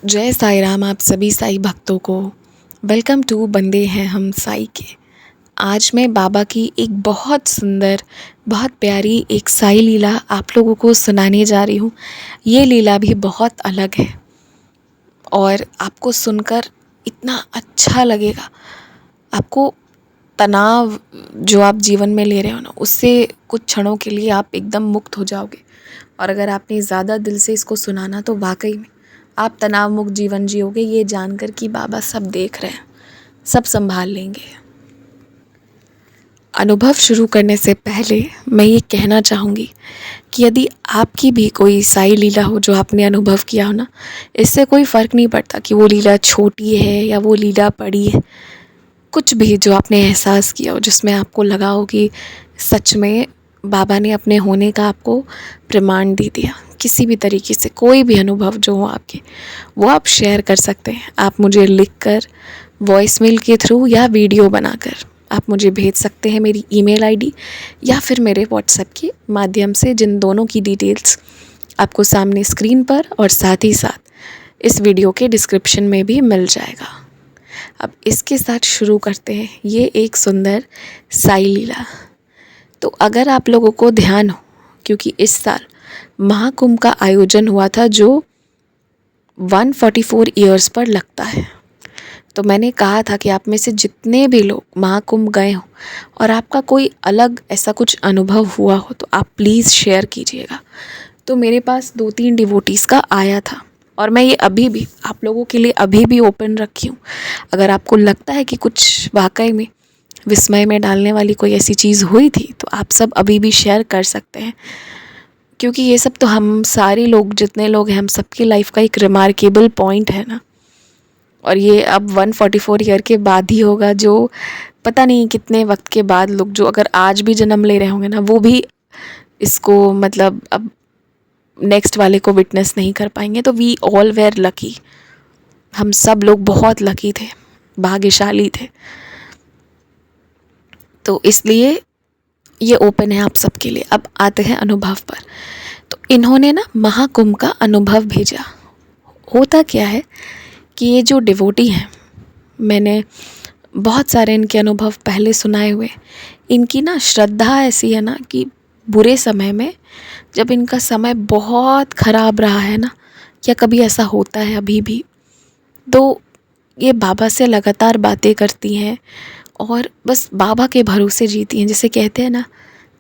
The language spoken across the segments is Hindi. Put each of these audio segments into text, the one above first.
जय साईं राम आप सभी साईं भक्तों को। वेलकम टू बंदे हैं हम साईं के। आज मैं बाबा की एक बहुत सुंदर, बहुत प्यारी एक साईं लीला आप लोगों को सुनाने जा रही हूँ। ये लीला भी बहुत अलग है और आपको सुनकर इतना अच्छा लगेगा। आपको तनाव जो आप जीवन में ले रहे हो ना, उससे कुछ क्षणों के लिए आप एकदम मुक्त हो जाओगे। और अगर आपने ज़्यादा दिल से इसको सुनाना तो वाकई में आप तनाव मुक्त जीवन जियोगे, ये जानकर कि बाबा सब देख रहे हैं, सब संभाल लेंगे। अनुभव शुरू करने से पहले मैं ये कहना चाहूँगी कि यदि आपकी भी कोई साईं लीला हो जो आपने अनुभव किया हो ना, इससे कोई फ़र्क नहीं पड़ता कि वो लीला छोटी है या वो लीला बड़ी है। कुछ भी जो आपने एहसास किया हो, जिसमें आपको लगा हो कि सच में बाबा ने अपने होने का आपको प्रमाण दे दिया, किसी भी तरीके से कोई भी अनुभव जो हो आपके, वो आप शेयर कर सकते हैं। आप मुझे लिखकर, वॉइसमेल के थ्रू या वीडियो बनाकर आप मुझे भेज सकते हैं मेरी ईमेल आईडी या फिर मेरे व्हाट्सएप के माध्यम से, जिन दोनों की डिटेल्स आपको सामने स्क्रीन पर और साथ ही साथ इस वीडियो के डिस्क्रिप्शन में भी मिल जाएगा। अब इसके साथ शुरू करते हैं ये एक सुंदर साईं लीला। तो अगर आप लोगों को ध्यान हो, क्योंकि इस साल महाकुंभ का आयोजन हुआ था जो 144 ईयर्स पर लगता है, तो मैंने कहा था कि आप में से जितने भी लोग महाकुंभ गए हो और आपका कोई अलग ऐसा कुछ अनुभव हुआ हो तो आप प्लीज़ शेयर कीजिएगा। तो मेरे पास 2-3 डिवोटीज़ का आया था और मैं ये अभी भी आप लोगों के लिए अभी भी ओपन रखी हूँ। अगर आपको लगता है कि कुछ वाकई में विस्मय में डालने वाली कोई ऐसी चीज़ हुई थी तो आप सब अभी भी शेयर कर सकते हैं, क्योंकि ये सब तो हम सारे लोग, जितने लोग हैं, हम सबकी लाइफ का एक रिमार्केबल पॉइंट है ना। और ये अब 144 ईयर के बाद ही होगा, जो पता नहीं कितने वक्त के बाद लोग जो अगर आज भी जन्म ले रहे होंगे ना, वो भी इसको मतलब अब नेक्स्ट वाले को विटनेस नहीं कर पाएंगे। तो वी ऑल वेयर लकी, हम सब लोग बहुत लकी थे, भाग्यशाली थे। तो इसलिए ये ओपन है आप सबके लिए। अब आते हैं अनुभव पर। तो इन्होंने ना महाकुंभ का अनुभव भेजा। होता क्या है कि ये जो डिवोटी हैं, मैंने बहुत सारे इनके अनुभव पहले सुनाए हुए। इनकी ना श्रद्धा ऐसी है ना कि बुरे समय में, जब इनका समय बहुत ख़राब रहा है ना, या कभी ऐसा होता है अभी भी, तो ये बाबा से लगातार बातें करती हैं और बस बाबा के भरोसे जीती हैं। जैसे कहते हैं ना,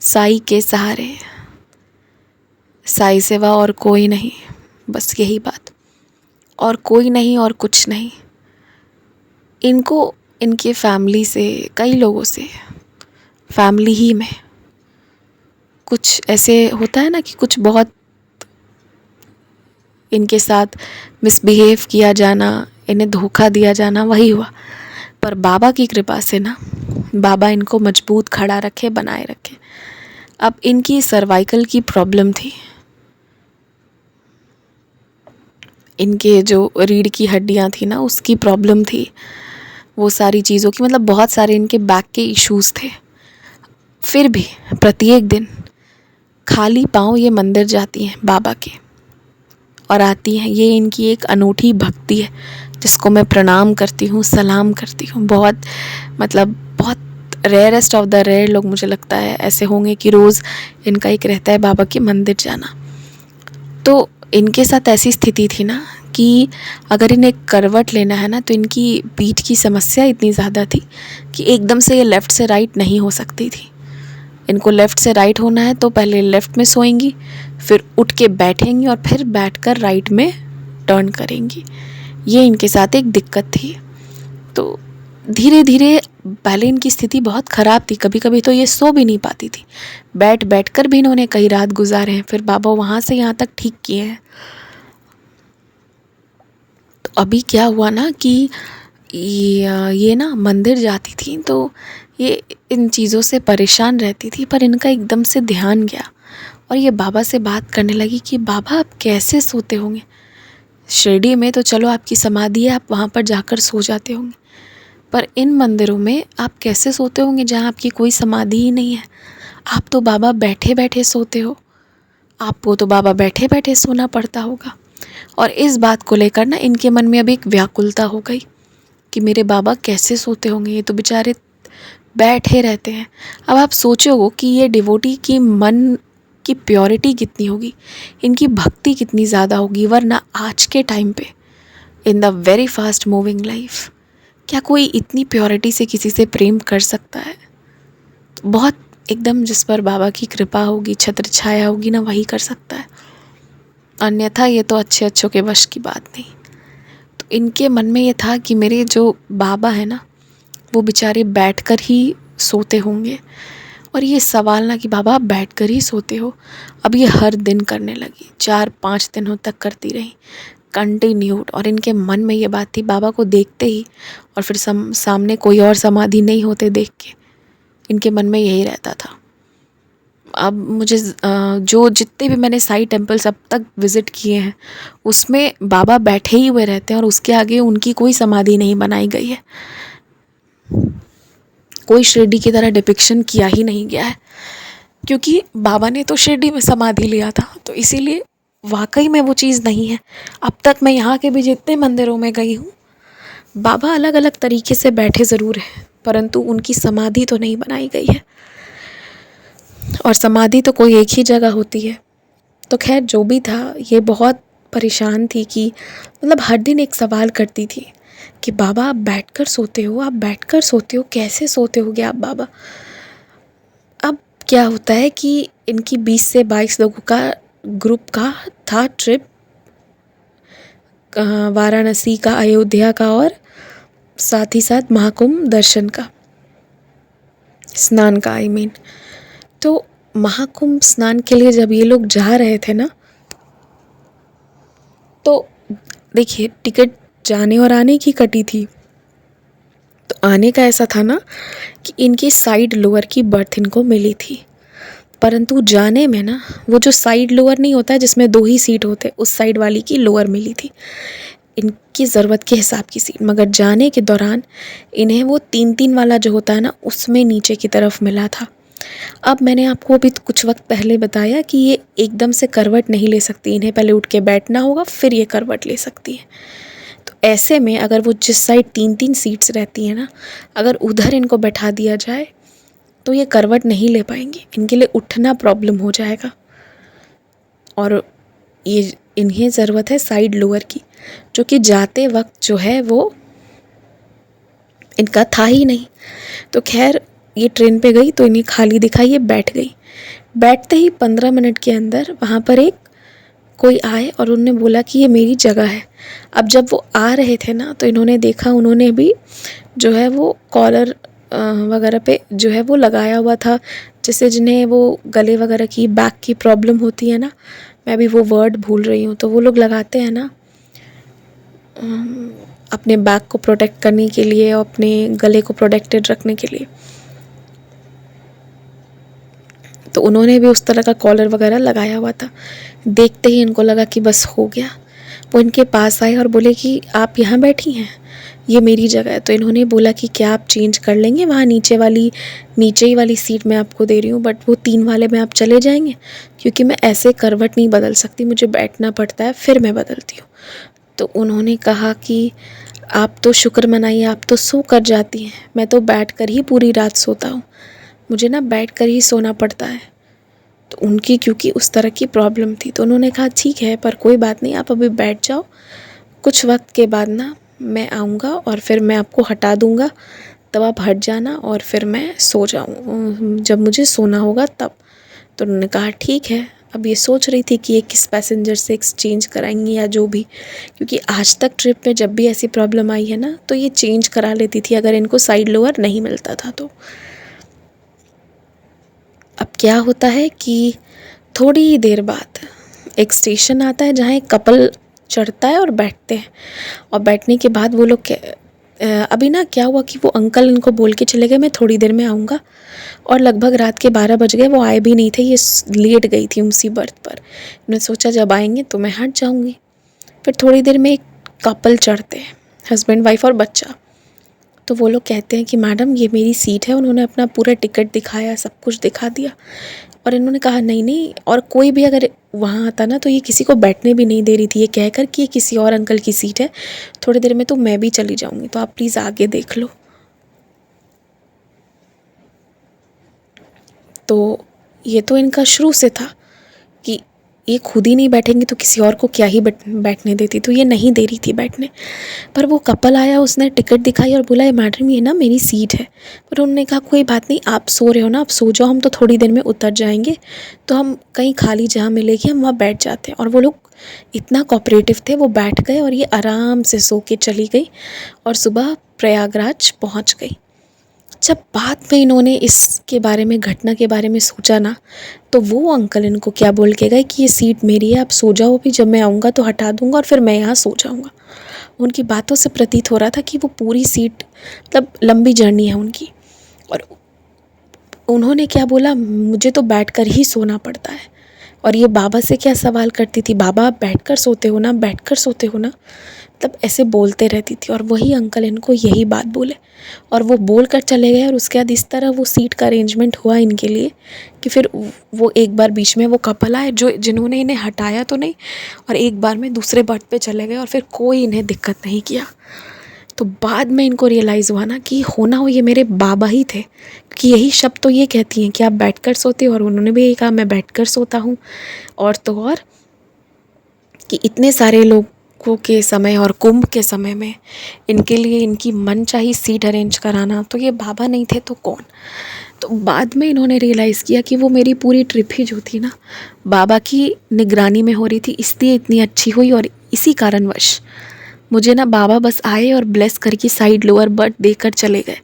साईं के सहारे, साईं सिवा और कोई नहीं, बस यही बात, और कोई नहीं और कुछ नहीं। इनको इनके फैमिली से, कई लोगों से, फैमिली ही में कुछ ऐसे होता है ना कि कुछ बहुत इनके साथ मिसबिहेव किया जाना, इन्हें धोखा दिया जाना, वही हुआ। पर बाबा की कृपा से ना, बाबा इनको मजबूत खड़ा रखे, बनाए रखे। अब इनकी सर्वाइकल की प्रॉब्लम थी, इनके जो रीढ़ की हड्डियां थी ना, उसकी प्रॉब्लम थी, वो सारी चीज़ों की, मतलब बहुत सारे इनके बैक के इश्यूज़ थे। फिर भी प्रत्येक दिन खाली पाँव ये मंदिर जाती हैं बाबा के और आती हैं। ये इनकी एक अनूठी भक्ति है जिसको मैं प्रणाम करती हूँ, सलाम करती हूँ। बहुत मतलब बहुत रेयरेस्ट ऑफ द रेयर लोग, मुझे लगता है, ऐसे होंगे कि रोज़ इनका एक रहता है बाबा के मंदिर जाना। तो इनके साथ ऐसी स्थिति थी ना कि अगर इन्हें करवट लेना है ना, तो इनकी पीठ की समस्या इतनी ज़्यादा थी कि एकदम से ये लेफ़्ट से राइट नहीं हो सकती थी। इनको लेफ़्ट से राइट होना है तो पहले लेफ़्ट में सोएंगी, फिर उठ के बैठेंगी और फिर बैठकर राइट में टर्न करेंगी। ये इनके साथ एक दिक्कत थी। तो धीरे धीरे पहले इनकी स्थिति बहुत ख़राब थी, कभी कभी तो ये सो भी नहीं पाती थी, बैठ बैठ कर भी इन्होंने कई रात गुजारे हैं। फिर बाबा वहाँ से यहाँ तक ठीक किए हैं। तो अभी क्या हुआ ना कि ये ना मंदिर जाती थी तो ये इन चीज़ों से परेशान रहती थी, पर इनका एकदम से ध्यान गया और ये बाबा से बात करने लगी कि बाबा आप कैसे सोते होंगे, शिरडी में तो चलो आपकी समाधि है, आप वहाँ पर जाकर सो जाते होंगे, पर इन मंदिरों में आप कैसे सोते होंगे जहाँ आपकी कोई समाधि ही नहीं है। आप तो बाबा बैठे बैठे सोते हो, आपको तो बाबा बैठे बैठे सोना पड़ता होगा। और इस बात को लेकर ना इनके मन में अब एक व्याकुलता हो गई कि मेरे बाबा कैसे सोते होंगे, ये तो बेचारे बैठे रहते हैं। अब आप सोचो कि ये डिवोटी की मन की प्योरिटी कितनी होगी, इनकी भक्ति कितनी ज़्यादा होगी, वरना आज के टाइम पे in the very fast moving life क्या कोई इतनी प्योरिटी से किसी से प्रेम कर सकता है? तो बहुत एकदम जिस पर बाबा की कृपा होगी, छत्र छाया होगी ना, वही कर सकता है, अन्यथा ये तो अच्छे अच्छों के वश की बात नहीं। तो इनके मन में ये था कि मेरे जो बाबा है ना, वो बेचारे बैठकर ही सोते होंगे। और ये सवाल ना कि बाबा आप बैठ कर ही सोते हो, अब ये हर दिन करने लगी, 4-5 दिनों तक करती रही कंटिन्यूड। और इनके मन में ये बात थी, बाबा को देखते ही और फिर सामने कोई और समाधि नहीं होते देख के, इनके मन में यही रहता था। अब मुझे जो जितने भी मैंने साई टेम्पल्स अब तक विज़िट किए हैं उसमें बाबा बैठे ही हुए रहते हैं और उसके आगे उनकी कोई समाधि नहीं बनाई गई है, कोई शिरडी की तरह डिपिक्शन किया ही नहीं गया है, क्योंकि बाबा ने तो शिरडी में समाधि लिया था, तो इसीलिए वाकई में वो चीज़ नहीं है। अब तक मैं यहाँ के भी जितने मंदिरों में गई हूँ, बाबा अलग अलग तरीके से बैठे ज़रूर हैं, परंतु उनकी समाधि तो नहीं बनाई गई है, और समाधि तो कोई एक ही जगह होती है। तो खैर जो भी था, ये बहुत परेशान थी कि मतलब हर दिन एक सवाल करती थी कि बाबा आप बैठकर सोते हो, आप बैठकर सोते हो, कैसे सोते होगे आप बाबा? अब क्या होता है कि इनकी 20 से 22 लोगों का ग्रुप का था ट्रिप, वाराणसी का, अयोध्या का और साथ ही साथ महाकुंभ दर्शन का, स्नान का आई मीन। तो महाकुंभ स्नान के लिए जब ये लोग जा रहे थे ना, तो देखिए टिकट जाने और आने की कटी थी, तो आने का ऐसा था ना कि इनकी साइड लोअर की बर्थ इनको मिली थी, परंतु जाने में ना वो जो साइड लोअर नहीं होता है जिसमें 2 ही सीट होते, उस साइड वाली की लोअर मिली थी इनकी ज़रूरत के हिसाब की सीट, मगर जाने के दौरान इन्हें वो 3-3 वाला जो होता है ना, उसमें नीचे की तरफ मिला था। अब मैंने आपको अभी कुछ वक्त पहले बताया कि ये एकदम से करवट नहीं ले सकती, इन्हें पहले उठ के बैठना होगा, फिर ये करवट ले सकती है। तो ऐसे में अगर वो जिस साइड 3-3 सीट्स रहती हैं ना, अगर उधर इनको बैठा दिया जाए तो ये करवट नहीं ले पाएंगी, इनके लिए उठना प्रॉब्लम हो जाएगा। और ये इन्हें ज़रूरत है साइड लोअर की, जो कि जाते वक्त जो है वो इनका था ही नहीं। तो खैर ये ट्रेन पे गई तो इन्हें खाली दिखा, ये बैठ गई। बैठते ही 15 मिनट के अंदर वहाँ पर एक कोई आए और उन्होंने बोला कि ये मेरी जगह है। अब जब वो आ रहे थे ना, तो इन्होंने देखा, उन्होंने भी जो है वो कॉलर वगैरह पे जो है वो लगाया हुआ था, जैसे जिन्हें वो गले वगैरह की, बैक की प्रॉब्लम होती है ना, मैं भी वो वर्ड भूल रही हूँ, तो वो लोग लगाते हैं ना अपने बैक को प्रोटेक्ट करने के लिए और अपने गले को प्रोटेक्टेड रखने के लिए। तो उन्होंने भी उस तरह का कॉलर वगैरह लगाया हुआ था। देखते ही इनको लगा कि बस हो गया। वो इनके पास आए और बोले कि आप यहाँ बैठी हैं, ये मेरी जगह है। तो इन्होंने बोला कि क्या आप चेंज कर लेंगे, वहाँ नीचे ही वाली सीट मैं आपको दे रही हूँ, बट वो 3 वाले में आप चले जाएंगे, क्योंकि मैं ऐसे करवट नहीं बदल सकती, मुझे बैठना पड़ता है, फिर मैं बदलती हूँ। तो उन्होंने कहा कि आप तो शुक्र मनाइए, आप तो सो कर जाती हैं, मैं तो बैठ कर ही पूरी रात सोता हूँ, मुझे ना बैठ कर ही सोना पड़ता है। तो उनकी क्योंकि उस तरह की प्रॉब्लम थी, तो उन्होंने कहा ठीक है, पर कोई बात नहीं, आप अभी बैठ जाओ, कुछ वक्त के बाद ना मैं आऊँगा और फिर मैं आपको हटा दूँगा, तब आप हट जाना और फिर मैं सो जाऊँ जब मुझे सोना होगा तब। तो उन्होंने कहा ठीक है। अब ये सोच रही थी कि ये किस पैसेंजर से एक्सचेंज कराएंगी या जो भी, क्योंकि आज तक ट्रिप में जब भी ऐसी प्रॉब्लम आई है ना, तो ये चेंज करा लेती थी अगर इनको साइड लोअर नहीं मिलता था तो। अब क्या होता है कि थोड़ी ही देर बाद एक स्टेशन आता है जहाँ एक कपल चढ़ता है और बैठते हैं, और बैठने के बाद वो लोग अभी ना क्या हुआ कि वो अंकल इनको बोल के चले गए मैं थोड़ी देर में आऊँगा, और लगभग रात के 12 बज गए, वो आए भी नहीं थे, ये लेट गई थी उसी बर्थ पर। मैंने सोचा जब आएंगे तो मैं हट जाऊँगी। फिर थोड़ी देर में एक कपल चढ़ते हैं, हस्बैंड वाइफ और बच्चा। तो वो लोग कहते हैं कि मैडम ये मेरी सीट है। उन्होंने अपना पूरा टिकट दिखाया, सब कुछ दिखा दिया और इन्होंने कहा नहीं नहीं, और कोई भी अगर वहाँ आता ना तो ये किसी को बैठने भी नहीं दे रही थी, ये कहकर कि ये किसी और अंकल की सीट है, थोड़ी देर में तो मैं भी चली जाऊँगी, तो आप प्लीज़ आगे देख लो। तो ये तो इनका शुरू से था कि ये खुद ही नहीं बैठेंगी तो किसी और को क्या ही बैठने देती, तो ये नहीं दे रही थी बैठने। पर वो कपल आया, उसने टिकट दिखाई और बोला मैडम ये ना मेरी सीट है। पर उन्होंने कहा कोई बात नहीं, आप सो रहे हो ना, आप सो जाओ, हम तो थोड़ी देर में उतर जाएंगे, तो हम कहीं खाली जहाँ मिलेगी हम वहाँ बैठ जाते हैं। और वो लोग इतना कोऑपरेटिव थे, वो बैठ गए और ये आराम से सो के चली गई और सुबह प्रयागराज पहुँच गई। जब बाद में इन्होंने इसके बारे में, घटना के बारे में सोचा ना, तो वो अंकल इनको क्या बोल के गए कि ये सीट मेरी है, आप सो जाओ, भी जब मैं आऊँगा तो हटा दूँगा और फिर मैं यहाँ सो जाऊँगा। उनकी बातों से प्रतीत हो रहा था कि वो पूरी सीट, मतलब लंबी जर्नी है उनकी, और उन्होंने क्या बोला, मुझे तो बैठकर ही सोना पड़ता है। और ये बाबा से क्या सवाल करती थी, बाबा आप बैठकर सोते हो ना, बैठकर सोते हो ना, मतलब ऐसे बोलते रहती थी। और वही अंकल इनको यही बात बोले और वो बोल कर चले गए। और उसके बाद इस तरह वो सीट का अरेंजमेंट हुआ इनके लिए कि फिर वो एक बार बीच में वो कपल आए जिन्होंने इन्हें हटाया तो नहीं, और एक बार में दूसरे बर्थ पे चले गए और फिर कोई इन्हें दिक्कत नहीं किया। तो बाद में इनको रियलाइज़ हुआ ना कि होना हो ये मेरे बाबा ही थे, कि यही शब्द तो ये कहती हैं कि आप बैठकर सोते हो, और उन्होंने भी यही कहा मैं बैठकर सोता हूँ। और तो और कि इतने सारे लोगों के समय और कुंभ के समय में इनके लिए इनकी मनचाही सीट अरेंज कराना, तो ये बाबा नहीं थे तो कौन। तो बाद में इन्होंने रियलाइज़ किया कि वो मेरी पूरी ट्रिप ही जो थी ना, बाबा की निगरानी में हो रही थी, इसलिए इतनी अच्छी हुई। और इसी कारणवश मुझे ना बाबा बस आए और ब्लेस करके साइड लोअर बर्थ देकर चले गए,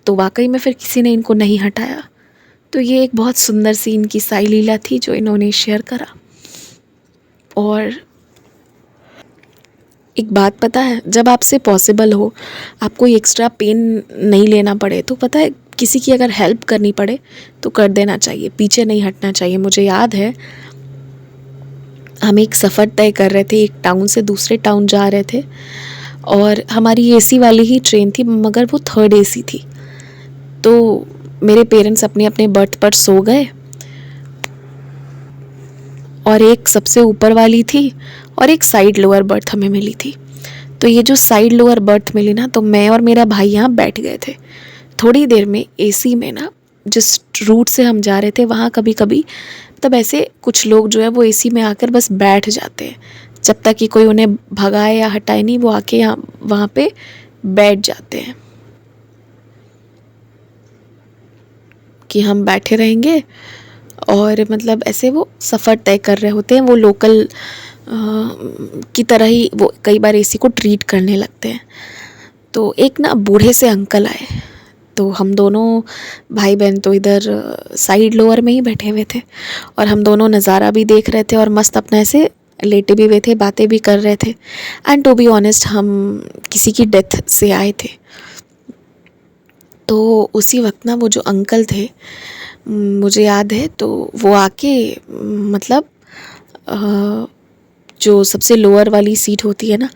तो वाकई में फिर किसी ने इनको नहीं हटाया। तो ये एक बहुत सुंदर सी इनकी साई लीला थी जो इन्होंने शेयर करा। और एक बात पता है, जब आपसे पॉसिबल हो, आप कोई एक्स्ट्रा पेन नहीं लेना पड़े, तो पता है किसी की अगर हेल्प करनी पड़े तो कर देना चाहिए, पीछे नहीं हटना चाहिए। मुझे याद है हम एक सफ़र तय कर रहे थे, एक टाउन से दूसरे टाउन जा रहे थे, और हमारी एसी वाली ही ट्रेन थी, मगर वो थर्ड एसी थी। तो मेरे पेरेंट्स अपने अपने बर्थ पर सो गए, और एक सबसे ऊपर वाली थी और एक साइड लोअर बर्थ हमें मिली थी। तो ये जो साइड लोअर बर्थ मिली ना, तो मैं और मेरा भाई यहाँ बैठ गए थे। थोड़ी देर में एसी में ना, जिस रूट से हम जा रहे थे वहाँ कभी कभी तब ऐसे कुछ लोग जो है वो एसी में आकर बस बैठ जाते हैं, जब तक कि कोई उन्हें भगाए या हटाए नहीं, वो आके यहाँ वहाँ पे बैठ जाते हैं कि हम बैठे रहेंगे। और मतलब ऐसे वो सफ़र तय कर रहे होते हैं, वो लोकल की तरह ही वो कई बार एसी को ट्रीट करने लगते हैं। तो एक ना बूढ़े से अंकल आए, तो हम दोनों भाई बहन तो इधर साइड लोअर में ही बैठे हुए थे, और हम दोनों नज़ारा भी देख रहे थे और मस्त अपना ऐसे लेटे भी हुए थे, बातें भी कर रहे थे। एंड टू बी ऑनेस्ट हम किसी की डेथ से आए थे। तो उसी वक्त ना वो जो अंकल थे, मुझे याद है, तो वो आके मतलब जो सबसे लोअर वाली सीट होती है ना,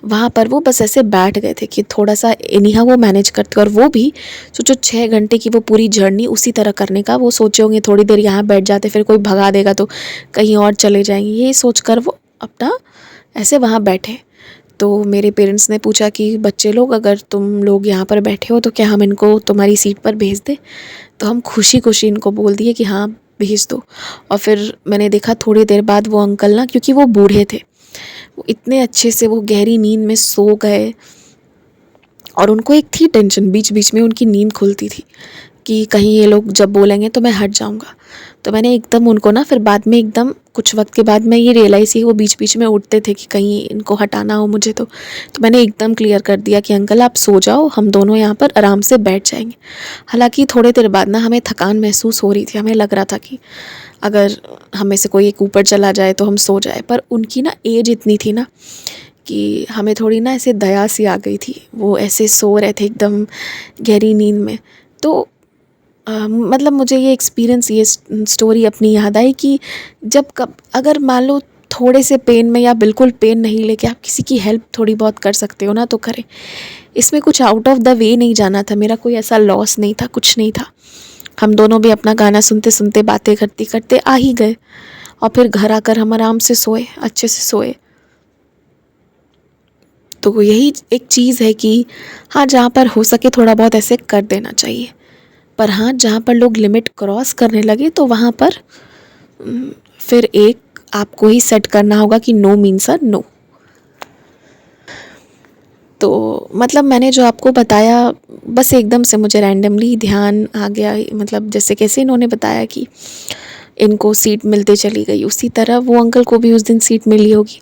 वहाँ पर वो बस ऐसे बैठ गए थे कि थोड़ा सा इनिहा वो मैनेज करते। और वो भी सोचो 6 घंटे की वो पूरी जर्नी उसी तरह करने का, वो सोचे होंगे थोड़ी देर यहाँ बैठ जाते फिर कोई भगा देगा तो कहीं और चले जाएंगे, ये सोच कर वो अपना ऐसे वहाँ बैठे। तो मेरे पेरेंट्स ने पूछा कि बच्चे लोग, अगर तुम लोग यहाँ पर बैठे हो तो क्या हम इनको तुम्हारी सीट पर भेज दें। तो हम खुशी खुशी इनको बोल दिए कि हाँ भेज दो। और फिर मैंने देखा थोड़ी देर बाद वो अंकल ना, क्योंकि वो बूढ़े थे, वो इतने अच्छे से वो गहरी नींद में सो गए। और उनको एक थी टेंशन, बीच बीच में उनकी नींद खुलती थी कि कहीं ये लोग जब बोलेंगे तो मैं हट जाऊंगा। तो मैंने एकदम उनको ना, फिर बाद में एकदम कुछ वक्त के बाद मैं ये रियलाइज़ की वो बीच बीच में उठते थे कि कहीं इनको हटाना हो मुझे, तो मैंने एकदम क्लियर कर दिया कि अंकल आप सो जाओ, हम दोनों यहाँ पर आराम से बैठ जाएंगे। हालांकि थोड़ी देर बाद ना हमें थकान महसूस हो रही थी, हमें लग रहा था कि अगर हमें से कोई एक ऊपर चला जाए तो हम सो जाए। पर उनकी ना एज इतनी थी ना कि हमें थोड़ी ना ऐसे दया सी आ गई थी, वो ऐसे सो रहे थे एकदम गहरी नींद में। तो मतलब मुझे ये एक्सपीरियंस, ये स्टोरी अपनी याद आई कि जब कब अगर मान लो थोड़े से पेन में या बिल्कुल पेन नहीं लेके आप किसी की हेल्प थोड़ी बहुत कर सकते हो ना तो करें। इसमें कुछ आउट ऑफ द वे नहीं जाना था, मेरा कोई ऐसा लॉस नहीं था, कुछ नहीं था। हम दोनों भी अपना गाना सुनते सुनते बातें करते करते आ ही गए और फिर घर आकर हम आराम से सोए, अच्छे से सोए। तो यही एक चीज़ है कि हाँ, जहाँ पर हो सके थोड़ा बहुत ऐसे कर देना चाहिए, पर हाँ, जहाँ पर लोग लिमिट क्रॉस करने लगे तो वहाँ पर फिर एक आपको ही सेट करना होगा कि नो मीन्स अ नो। तो मतलब मैंने जो आपको बताया, बस एकदम से मुझे रैंडमली ध्यान आ गया, मतलब जैसे कैसे इन्होंने बताया कि इनको सीट मिलते चली गई, उसी तरह वो अंकल को भी उस दिन सीट मिली होगी।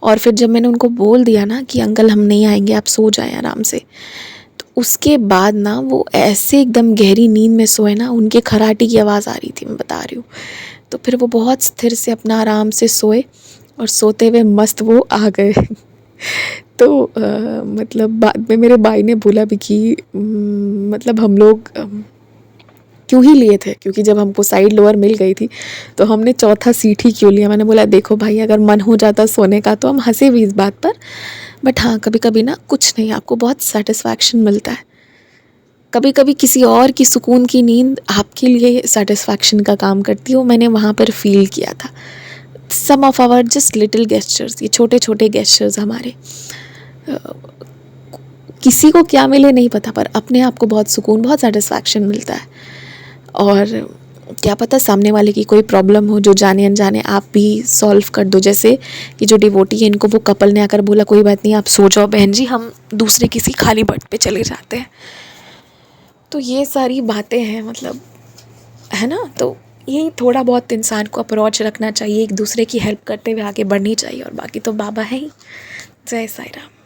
और फिर जब मैंने उनको बोल दिया ना कि अंकल हम नहीं आएंगे, आप सो जाएं आराम से, तो उसके बाद ना वो ऐसे एकदम गहरी नींद में सोए ना, उनके खराटी की आवाज़ आ रही थी, मैं बता रही हूँ। तो फिर वो बहुत स्थिर से अपना आराम से सोए और सोते हुए मस्त वो आ गए। तो मतलब बाद में मेरे भाई ने बोला भी कि मतलब हम लोग क्यों ही लिए थे, क्योंकि जब हमको साइड लोअर मिल गई थी तो हमने चौथा सीट ही क्यों लिया। मैंने बोला देखो भाई, अगर मन हो जाता सोने का तो हम हंसे भी इस बात पर, बट हाँ, कभी कभी ना कुछ नहीं, आपको बहुत सेटिस्फैक्शन मिलता है। कभी कभी किसी और की सुकून की नींद आपके लिए सेटिस्फैक्शन का काम करती हो, मैंने वहाँ पर फील किया था। Some of our just little gestures, ये छोटे छोटे गेस्चर्स हमारे, किसी को क्या मिले नहीं पता, पर अपने आप को बहुत सुकून, बहुत सेटिस्फैक्शन मिलता है। और क्या पता सामने वाले की कोई प्रॉब्लम हो जो जाने अनजाने आप भी सॉल्व कर दो। जैसे कि जो डिवोटी है, इनको वो कपल ने आकर बोला कोई बात नहीं, आप सो जाओ बहन जी, हम दूसरे किसी खाली बर्थ पे चले जाते हैं। तो ये सारी बातें हैं, मतलब है ना। तो ये थोड़ा बहुत इंसान को अप्रोच रखना चाहिए, एक दूसरे की हेल्प करते हुए आगे बढ़नी चाहिए, और बाकी तो बाबा है ही। जय साई राम।